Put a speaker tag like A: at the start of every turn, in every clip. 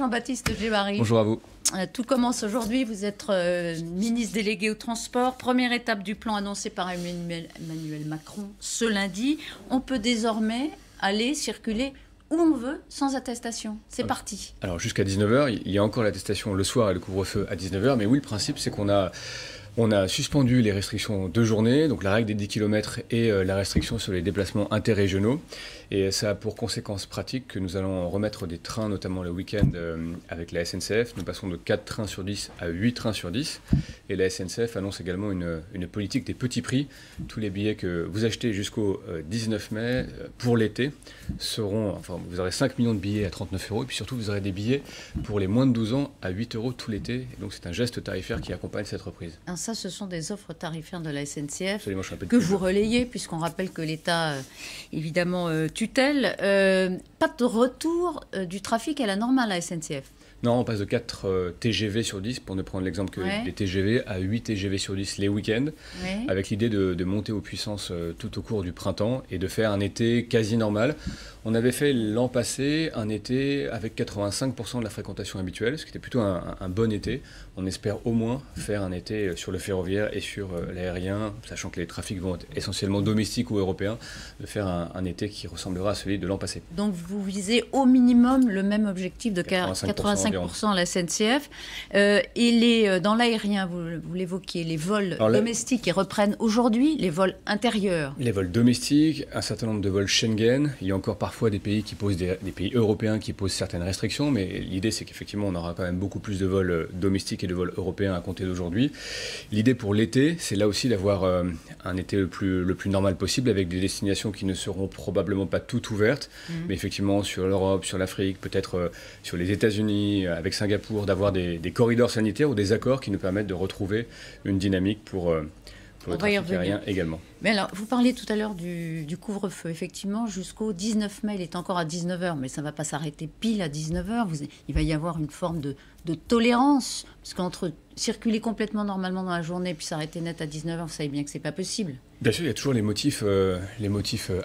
A: Jean-Baptiste Djebbari.
B: Bonjour à vous.
A: Tout commence aujourd'hui, vous êtes ministre délégué au transport. Première étape du plan annoncé par Emmanuel Macron ce lundi. On peut désormais aller circuler où on veut sans attestation. C'est parti.
B: Alors jusqu'à 19h, il y a encore l'attestation le soir et le couvre-feu à 19h. Mais oui, le principe c'est qu'on a suspendu les restrictions de journée, donc la règle des 10 km et la restriction sur les déplacements interrégionaux. Et ça a pour conséquence pratique que nous allons remettre des trains, notamment le week-end, avec la SNCF. Nous passons de 4 trains sur 10 à 8 trains sur 10. Et la SNCF annonce également une politique des petits prix. Tous les billets que vous achetez jusqu'au 19 mai pour l'été seront... Enfin, vous aurez 5 millions de billets à 39 €. Et puis surtout, vous aurez des billets pour les moins de 12 ans à 8 € tout l'été. Et donc, c'est un geste tarifaire qui accompagne cette reprise.
A: Alors ça, ce sont des offres tarifaires de la SNCF.
B: Absolument, je suis un peu
A: que vous relayez, puisqu'on rappelle que l'État, évidemment, tutelle. Pas de retour du trafic à la normale à la SNCF.
B: Non, on passe de 4 TGV sur 10, pour ne prendre l'exemple que des TGV, à 8 TGV sur 10 les week-ends, avec l'idée de monter aux puissances tout au cours du printemps et de faire un été quasi normal. On avait fait l'an passé un été avec 85% de la fréquentation habituelle, ce qui était plutôt un bon été. On espère au moins faire un été sur le ferroviaire et sur l'aérien, sachant que les trafics vont être essentiellement domestiques ou européens, de faire un été qui ressemblera à celui de l'an passé.
A: Donc vous visez au minimum le même objectif de 85% à la SNCF. Et dans l'aérien, vous l'évoquiez, les vols domestiques qui reprennent aujourd'hui, les vols intérieurs.
B: Les vols domestiques, un certain nombre de vols Schengen. Il y a encore parfois des pays pays européens qui posent certaines restrictions, mais l'idée c'est qu'effectivement on aura quand même beaucoup plus de vols domestiques et de vols européens à compter d'aujourd'hui. L'idée pour l'été, c'est là aussi d'avoir un été le plus normal possible, avec des destinations qui ne seront probablement pas toutes ouvertes, mais effectivement sur l'Europe, sur l'Afrique, peut-être sur les États-Unis, avec Singapour, d'avoir des corridors sanitaires ou des accords qui nous permettent de retrouver une dynamique pour le trafic aérien également.
A: Mais alors, vous parliez tout à l'heure du couvre-feu. Effectivement, jusqu'au 19 mai, il est encore à 19h, mais ça ne va pas s'arrêter pile à 19h. Il va y avoir une forme de tolérance, parce qu'entre circuler complètement normalement dans la journée puis s'arrêter net à 19h, vous savez bien que ce n'est pas possible.
B: Bien sûr, il y a toujours les motifs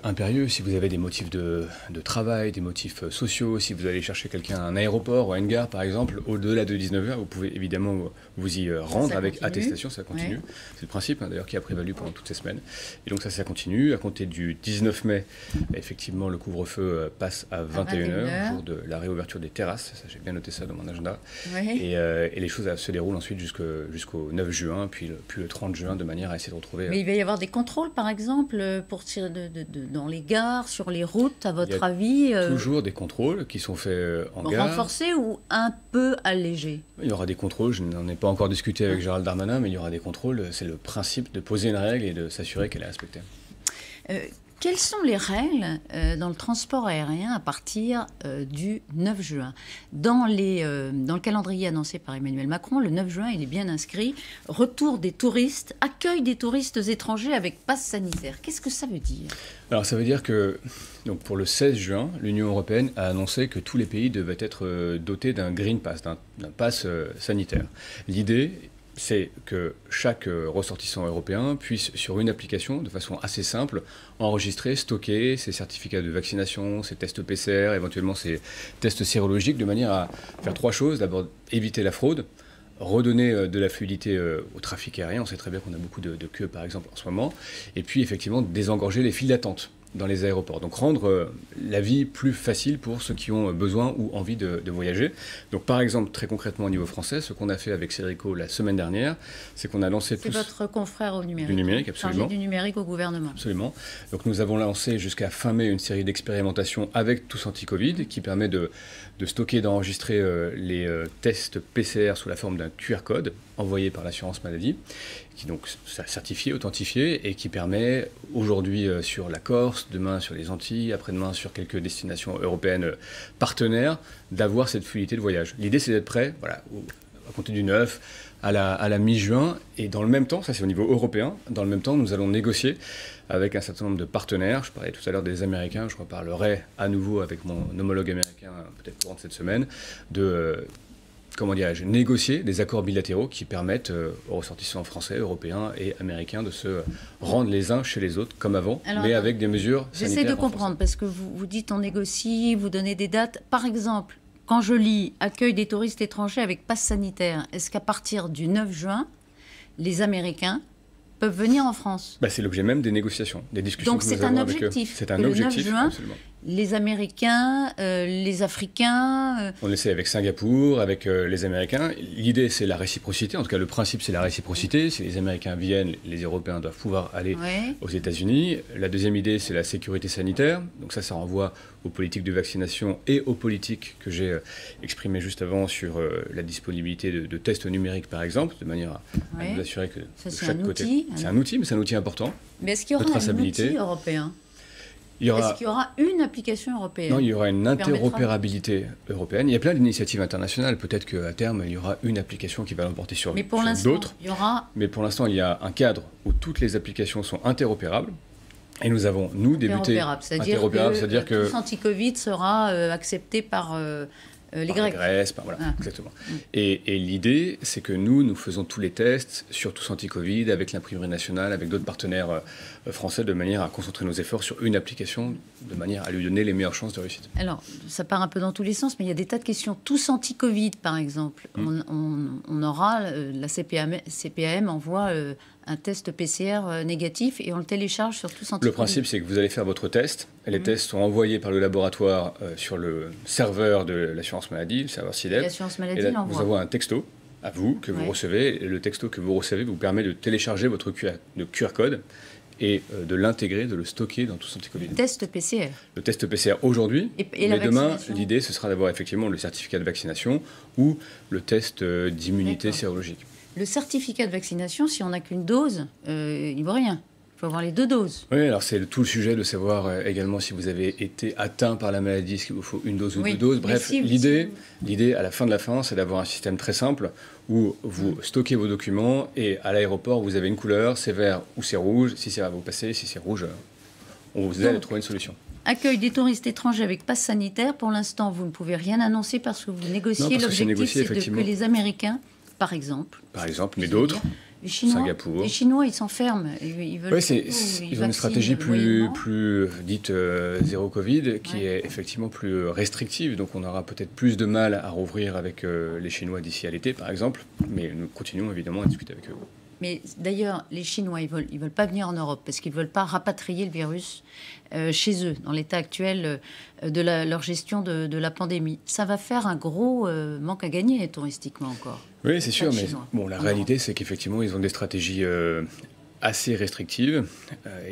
B: impérieux. Si vous avez des motifs de travail, des motifs sociaux, si vous allez chercher quelqu'un à un aéroport ou à une gare, par exemple, au-delà de 19h, vous pouvez évidemment vous y rendre avec attestation, ça continue. C'est le principe, d'ailleurs, qui a prévalu pendant toutes ces semaines. Et donc ça continue. À compter du 19 mai, effectivement, le couvre-feu passe à 21h, jour de la réouverture des terrasses. Ça, j'ai bien noté ça dans mon agenda. Et les choses se déroulent ensuite jusqu'au 9 juin, puis le 30 juin, de manière à essayer de retrouver...
A: Mais il va y avoir des contrôles, par exemple, dans les gares, sur les routes, à votre avis
B: toujours des contrôles qui sont faits en gare.
A: Renforcés ou un peu allégés?
B: Il y aura des contrôles, je n'en ai pas encore discuté avec Gérald Darmanin, mais il y aura des contrôles. C'est le principe de poser une règle et de s'assurer qu'elle est respectée.
A: Quelles sont les règles dans le transport aérien à partir du 9 juin? Dans le calendrier annoncé par Emmanuel Macron, le 9 juin, il est bien inscrit « Retour des touristes, accueil des touristes étrangers avec passe sanitaire ». Qu'est-ce que ça veut dire? Alors
B: ça veut dire que donc pour le 16 juin, l'Union européenne a annoncé que tous les pays devaient être dotés d'un Green Pass, d'un pass sanitaire. L'idée, c'est que chaque ressortissant européen puisse, sur une application, de façon assez simple, enregistrer, stocker ses certificats de vaccination, ses tests PCR, éventuellement ses tests sérologiques, de manière à faire 3 choses. D'abord, éviter la fraude, redonner de la fluidité au trafic aérien. On sait très bien qu'on a beaucoup de queues, par exemple, en ce moment. Et puis, effectivement, désengorger les files d'attente dans les aéroports. Donc rendre la vie plus facile pour ceux qui ont besoin ou envie de voyager. Donc par exemple, très concrètement au niveau français, ce qu'on a fait avec Cédrico la semaine dernière, c'est qu'on a lancé
A: C'est votre confrère au numérique.
B: Du numérique, absolument.
A: Chargé du numérique au gouvernement.
B: Absolument. Donc nous avons lancé jusqu'à fin mai une série d'expérimentations avec Tous Anti-Covid qui permet de stocker, d'enregistrer les tests PCR sous la forme d'un QR code envoyé par l'assurance maladie, qui donc certifié, authentifié, et qui permet aujourd'hui sur la Corse, demain sur les Antilles, après-demain sur quelques destinations européennes partenaires, d'avoir cette fluidité de voyage. L'idée, c'est d'être prêt, voilà, à compter du 9 à la mi-juin, et dans le même temps, ça c'est au niveau européen, dans le même temps, nous allons négocier avec un certain nombre de partenaires. Je parlais tout à l'heure des Américains, je reparlerai à nouveau avec mon homologue américain, peut-être courant de cette semaine, de négocier des accords bilatéraux qui permettent aux ressortissants français, européens et américains de se rendre les uns chez les autres comme avant, mais avec des mesures sanitaires.
A: J'essaie de comprendre, parce que vous dites on négocie, vous donnez des dates. Par exemple, quand je lis « Accueil des touristes étrangers avec passe sanitaire », est-ce qu'à partir du 9 juin, les Américains peuvent venir en France?
B: C'est l'objet même des négociations, des discussions.
A: Donc
B: que nous
A: c'est un
B: avons
A: objectif.
B: C'est un objectif,
A: le 9 juin,
B: absolument.
A: Les Américains, les Africains...
B: On essaie avec Singapour, avec les Américains. L'idée, c'est la réciprocité. En tout cas, le principe, c'est la réciprocité. Si les Américains viennent, les Européens doivent pouvoir aller aux États-Unis. La deuxième idée, c'est la sécurité sanitaire. Donc ça renvoie aux politiques de vaccination et aux politiques que j'ai exprimées juste avant sur la disponibilité de tests numériques, par exemple, de manière à nous assurer que
A: ça,
B: de chaque côté... C'est un outil, mais c'est un outil important.
A: Mais est-ce qu'il y aura un outil européen? Est-ce qu'il y aura une application européenne?
B: Non, il y aura une interopérabilité européenne. Il y a plein d'initiatives internationales. Peut-être qu'à terme, il y aura une application qui va l'emporter sur d'autres. Mais pour l'instant, il y a un cadre où toutes les applications sont interopérables. Et nous avons, débuté...
A: C'est-à-dire que tout anti-Covid sera accepté par... les Grecs.
B: La Grèce, voilà, exactement. Et l'idée, c'est que nous faisons tous les tests sur tous anti-Covid avec l'imprimerie nationale, avec d'autres partenaires français, de manière à concentrer nos efforts sur une application, de manière à lui donner les meilleures chances de réussite.
A: Alors, ça part un peu dans tous les sens, mais il y a des tas de questions. Tous anti-Covid, par exemple. On aura, la CPAM envoie un test PCR négatif et on le télécharge sur tous anti-Covid.
B: Le principe, c'est que vous allez faire votre test. Les tests sont envoyés par le laboratoire sur le serveur de l'assurance maladie, le serveur SIDEP.
A: L'assurance maladie
B: l'envoie. Vous envoie un texto à vous que vous recevez. Et le texto que vous recevez vous permet de télécharger votre QR code et de l'intégrer, de le stocker dans tous anti-Covid.
A: Le test PCR.
B: Le test PCR aujourd'hui,
A: mais
B: demain, l'idée, ce sera d'avoir effectivement le certificat de vaccination ou le test d'immunité sérologique.
A: Le certificat de vaccination, si on n'a qu'une dose, il ne vaut rien. Il faut avoir les 2 doses.
B: Oui, alors c'est tout le sujet de savoir également si vous avez été atteint par la maladie, est-ce qu'il vous faut une dose ou 2 doses. Bref, l'idée, à la fin de la fin, c'est d'avoir un système très simple où vous stockez vos documents et à l'aéroport, vous avez une couleur, c'est vert ou c'est rouge. Si c'est vert, vous passez. Si c'est rouge, on vous aide à trouver une solution.
A: Accueil des touristes étrangers avec passe sanitaire. Pour l'instant, vous ne pouvez rien annoncer parce que vous négociez. L'objectif, c'est que les Américains, par exemple,
B: mais d'autres... Singapour.
A: Les Chinois, ils s'enferment. Ils veulent
B: ils ont une stratégie plus dite zéro Covid, qui est effectivement plus restrictive. Donc on aura peut-être plus de mal à rouvrir avec les Chinois d'ici à l'été, par exemple. Mais nous continuons évidemment à discuter avec eux.
A: Mais d'ailleurs, les Chinois, ils veulent pas venir en Europe parce qu'ils ne veulent pas rapatrier le virus chez eux, dans l'état actuel de leur gestion de la pandémie. Ça va faire un gros manque à gagner touristiquement encore.
B: Oui, c'est sûr, mais la réalité, c'est qu'effectivement, ils ont des stratégies assez restrictives.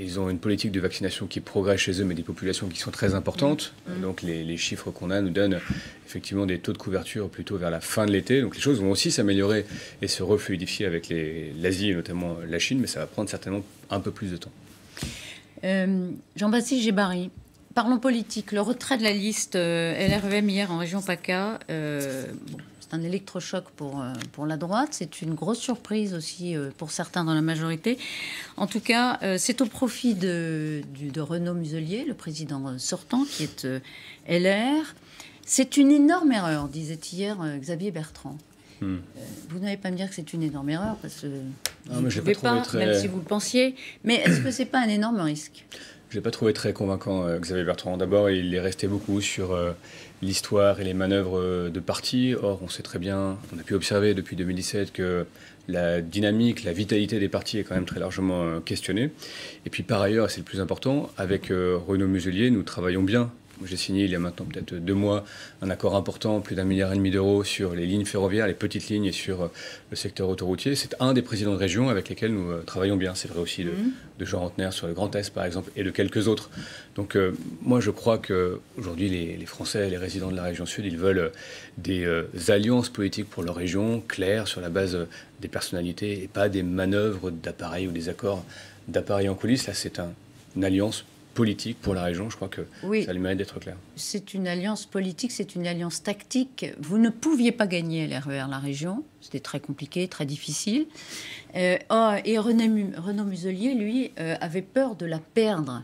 B: Ils ont une politique de vaccination qui progresse chez eux, mais des populations qui sont très importantes. Donc les chiffres qu'on a nous donnent effectivement des taux de couverture plutôt vers la fin de l'été. Donc les choses vont aussi s'améliorer et se refluidifier avec l'Asie et notamment la Chine, mais ça va prendre certainement un peu plus de temps.
A: Jean-Baptiste Djebari, parlons politique. Le retrait de la liste LREM hier en région PACA, c'est un électrochoc pour la droite. C'est une grosse surprise aussi pour certains dans la majorité. En tout cas, c'est au profit de Renaud Muselier, le président sortant, qui est LR. C'est une énorme erreur, disait hier Xavier Bertrand. Vous n'allez pas me dire que c'est une énorme erreur, parce que vous ne pouvez pas, même si vous le pensiez. Mais est-ce que ce n'est pas un énorme risque?
B: Je ne l'ai pas trouvé très convaincant, Xavier Bertrand. D'abord, il est resté beaucoup sur l'histoire et les manœuvres de parti. Or, on sait très bien, on a pu observer depuis 2017 que la dynamique, la vitalité des partis est quand même très largement questionnée. Et puis par ailleurs, et c'est le plus important, avec Renaud Muselier, nous travaillons bien. J'ai signé il y a maintenant peut-être 2 mois un accord important, plus d'1,5 milliard d'euros sur les lignes ferroviaires, les petites lignes et sur le secteur autoroutier. C'est un des présidents de région avec lesquels nous travaillons bien. C'est vrai aussi de Jean Rantner sur le Grand Est, par exemple, et de quelques autres. Donc moi, je crois qu'aujourd'hui, les Français, les résidents de la région Sud, ils veulent des alliances politiques pour leur région, claires, sur la base des personnalités, et pas des manœuvres d'appareils ou des accords d'appareils en coulisses. Là, c'est une alliance politique pour la région, je crois que ça lui mérite d'être clair.
A: C'est une alliance politique, c'est une alliance tactique. Vous ne pouviez pas gagner l'RER, la région. C'était très compliqué, très difficile. Et Renaud Muselier, lui, avait peur de la perdre.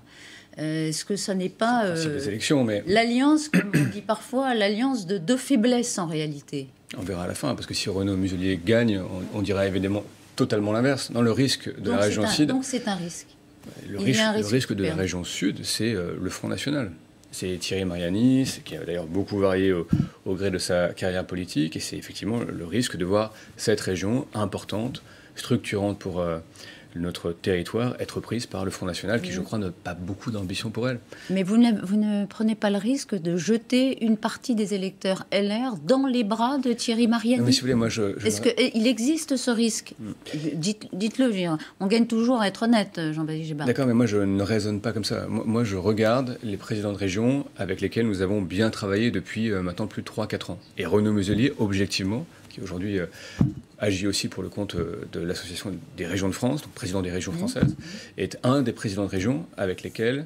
A: Est-ce que ça n'est pas
B: des élections, mais
A: l'alliance, comme on dit parfois, l'alliance de 2 faiblesses en réalité?
B: On verra à la fin, parce que si Renaud Muselier gagne, on dirait évidemment totalement l'inverse. Dans le risque de la région Sud...
A: Donc c'est un risque.
B: Le risque de la région Sud, c'est le Front National. c'est Thierry Mariani, qui a d'ailleurs beaucoup varié au gré de sa carrière politique, et c'est effectivement le risque de voir cette région importante, structurante pour notre territoire, être prise par le Front National, qui, je crois, n'a pas beaucoup d'ambition pour elle.
A: Mais vous ne prenez pas le risque de jeter une partie des électeurs LR dans les bras de Thierry Mariani?
B: Non, mais si vous voulez, moi,
A: Est-ce qu'il existe ce risque? Dites-le, on gagne toujours à être honnête, Jean-Baptiste Djebbari.
B: D'accord, mais moi, je ne raisonne pas comme ça. Moi, je regarde les présidents de région avec lesquels nous avons bien travaillé depuis maintenant plus de 3-4 ans. Et Renaud Muselier, objectivement, qui aujourd'hui agit aussi pour le compte de l'Association des régions de France, donc président des régions françaises, est un des présidents de région avec lequel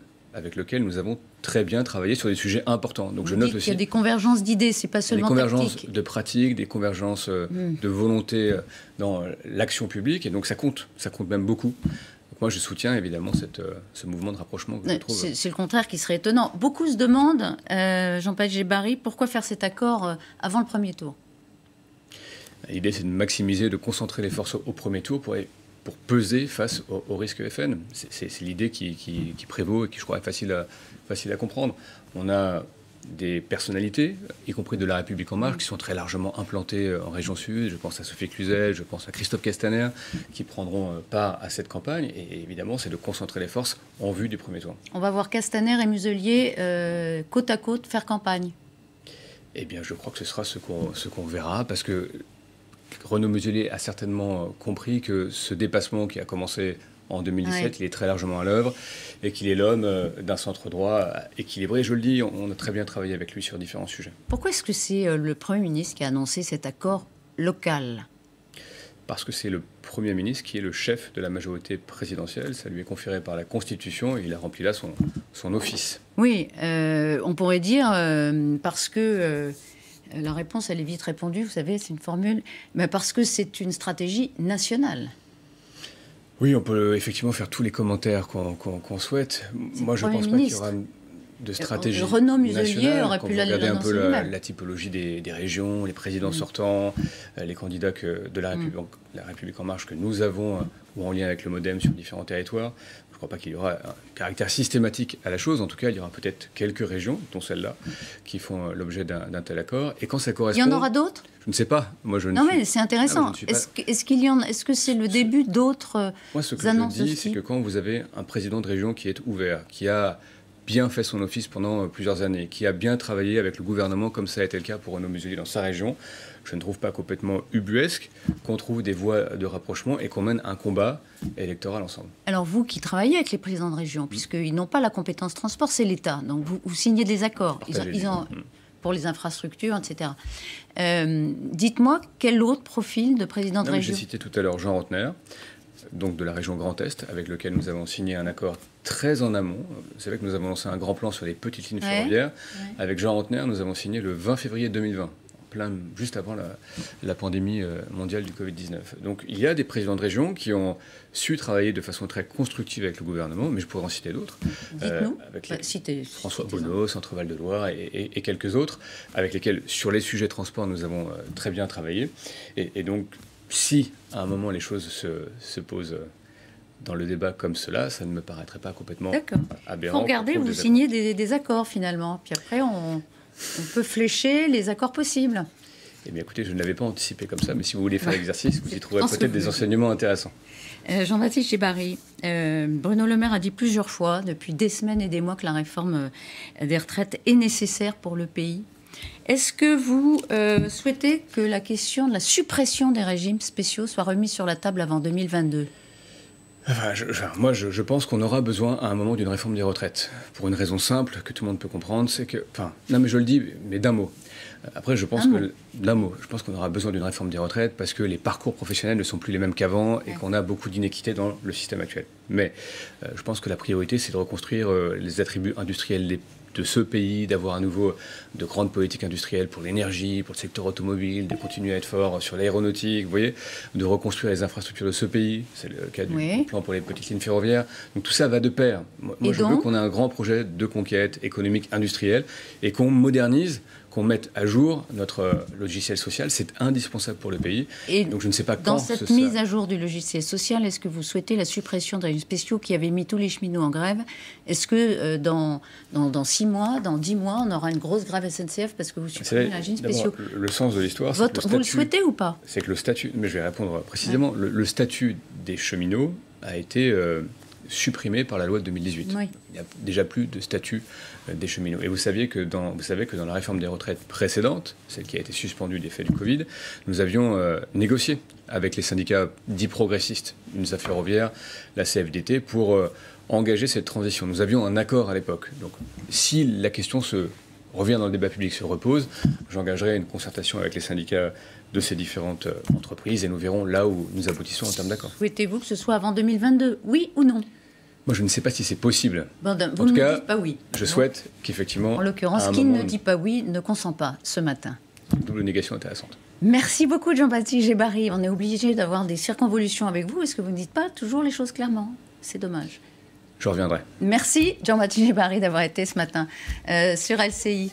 B: nous avons très bien travaillé sur des sujets importants. Donc je note aussi
A: qu'il y a des convergences d'idées, c'est pas seulement
B: des convergences
A: tactique.
B: De pratiques, des convergences de volonté dans l'action publique, et donc ça compte même beaucoup. Donc moi je soutiens évidemment ce mouvement de rapprochement que je trouve.
A: C'est le contraire qui serait étonnant. Beaucoup se demandent, Jean-Baptiste Djebbari, pourquoi faire cet accord avant le premier tour?
B: L'idée, c'est de maximiser, de concentrer les forces au premier tour pour peser face au risque FN. C'est l'idée qui prévaut et qui, je crois, est facile à comprendre. On a des personnalités, y compris de La République En Marche, qui sont très largement implantées en région sud. Je pense à Sophie Cluzel, je pense à Christophe Castaner, qui prendront part à cette campagne. Et évidemment, c'est de concentrer les forces en vue du premier tour.
A: On va voir Castaner et Muselier côte à côte faire campagne.
B: Eh bien, je crois que ce sera ce qu'on verra, parce que Renaud Muselier a certainement compris que ce dépassement qui a commencé en 2017, il est très largement à l'œuvre, et qu'il est l'homme d'un centre droit équilibré. Je le dis, on a très bien travaillé avec lui sur différents sujets.
A: Pourquoi est-ce que c'est le Premier ministre qui a annoncé cet accord local?
B: Parce que c'est le Premier ministre qui est le chef de la majorité présidentielle. Ça lui est conféré par la Constitution, et il a rempli là son office.
A: Oui, on pourrait dire, parce que... la réponse, elle est vite répondue, vous savez, c'est une formule, mais parce que c'est une stratégie nationale.
B: Oui, on peut effectivement faire tous les commentaires qu'on souhaite. Moi, je ne pense pas qu'il y aura de stratégie
A: Renaud Muselier aurait pu
B: regarder un peu la typologie des régions, les présidents sortants, les candidats de la République En Marche que nous avons, ou en lien avec le MoDem sur différents territoires. Je ne crois pas qu'il y aura un caractère systématique à la chose. En tout cas, il y aura peut-être quelques régions, dont celle-là, qui font l'objet d'un tel accord. Et quand ça correspond...
A: Il y en aura d'autres?
B: Je ne sais pas. Moi, je ne
A: non,
B: suis...
A: mais c'est intéressant. Est-ce que c'est le début d'autres annonces?
B: Moi, ce que je dis, c'est que quand vous avez un président de région qui est ouvert, qui a bien fait son office pendant plusieurs années, qui a bien travaillé avec le gouvernement, comme ça a été le cas pour Renaud Muselier dans sa région, je ne trouve pas complètement ubuesque qu'on trouve des voies de rapprochement et qu'on mène un combat électoral ensemble.
A: Alors vous qui travaillez avec les présidents de région, puisqu'ils n'ont pas la compétence transport, c'est l'État, donc vous signez des accords pour les infrastructures, etc. Dites-moi, quel autre profil de président de région?
B: J'ai cité tout à l'heure Jean Rotner, donc de la région Grand Est, avec lequel nous avons signé un accord très en amont. Vous savez que nous avons lancé un grand plan sur les petites lignes ferroviaires. Avec Jean Rotner, nous avons signé le 20 février 2020. Juste avant la pandémie mondiale du Covid-19. Donc il y a des présidents de région qui ont su travailler de façon très constructive avec le gouvernement, mais je pourrais en citer d'autres.
A: Dites-nous.
B: Avec François Bonneau, Centre Val de Loire et quelques autres, avec lesquels, sur les sujets transport, nous avons très bien travaillé. Et donc, si à un moment les choses se posent dans le débat comme cela, ça ne me paraîtrait pas complètement aberrant.
A: Faut regarder, vous signez des accords finalement, puis après on peut flécher les accords possibles.
B: Eh bien, écoutez, je ne l'avais pas anticipé comme ça, mais si vous voulez faire l'exercice, vous y trouverez peut-être des enseignements intéressants.
A: Jean-Baptiste Djebbari, Bruno Le Maire a dit plusieurs fois, depuis des semaines et des mois, que la réforme des retraites est nécessaire pour le pays. Est-ce que vous souhaitez que la question de la suppression des régimes spéciaux soit remise sur la table avant 2022 ?
B: Moi, je pense qu'on aura besoin à un moment d'une réforme des retraites. Pour une raison simple que tout le monde peut comprendre, c'est que... non, mais je le dis, mais d'un mot. Après, je pense qu'on aura besoin d'une réforme des retraites parce que les parcours professionnels ne sont plus les mêmes qu'avant et qu'on a beaucoup d'inéquité dans le système actuel. Mais je pense que la priorité, c'est de reconstruire les attributs industriels de ce pays, d'avoir à nouveau de grandes politiques industrielles pour l'énergie, pour le secteur automobile, de continuer à être fort sur l'aéronautique, vous voyez, de reconstruire les infrastructures de ce pays. C'est le cas du plan pour les petites lignes ferroviaires. Donc tout ça va de pair. Moi, je veux qu'on ait un grand projet de conquête économique industrielle et qu'on modernise, qu'on mette à jour notre logiciel social. C'est indispensable pour le pays.
A: Et
B: donc je ne sais pas
A: dans
B: quand
A: cette mise à jour du logiciel social, est-ce que vous souhaitez la suppression des régimes spéciaux qui avaient mis tous les cheminots en grève? Est-ce que dans 6 mois, dans 10 mois, on aura une grosse grève SNCF parce que vous supprimez les régimes spéciaux?
B: Le sens de l'histoire,
A: vous le souhaitez ou pas?
B: C'est que le statut, mais je vais répondre précisément, le statut des cheminots a été supprimé par la loi de 2018.
A: Oui.
B: Il n'y a déjà plus de statut des cheminots. Et vous savez que dans la réforme des retraites précédente, celle qui a été suspendue des faits du Covid, nous avions négocié avec les syndicats dits progressistes, l'UNSA Ferroviaire, la CFDT, pour engager cette transition. Nous avions un accord à l'époque. Donc, si la question revient dans le débat public, se repose, j'engagerai une concertation avec les syndicats de ces différentes entreprises et nous verrons là où nous aboutissons en termes d'accord.
A: Souhaitez-vous que ce soit avant 2022, oui ou non?
B: Moi, je ne sais pas si c'est possible.
A: Vous
B: en
A: ne
B: tout
A: me
B: cas,
A: dites pas oui.
B: Je souhaite qu'effectivement...
A: En l'occurrence, qui ne dit pas oui ne consent pas ce matin.
B: Double négation intéressante.
A: Merci beaucoup, Jean-Baptiste Djebari. On est obligé d'avoir des circonvolutions avec vous. Est-ce que vous ne dites pas toujours les choses clairement? C'est dommage.
B: Je reviendrai.
A: Merci, Jean-Baptiste Djebari, d'avoir été ce matin sur LCI.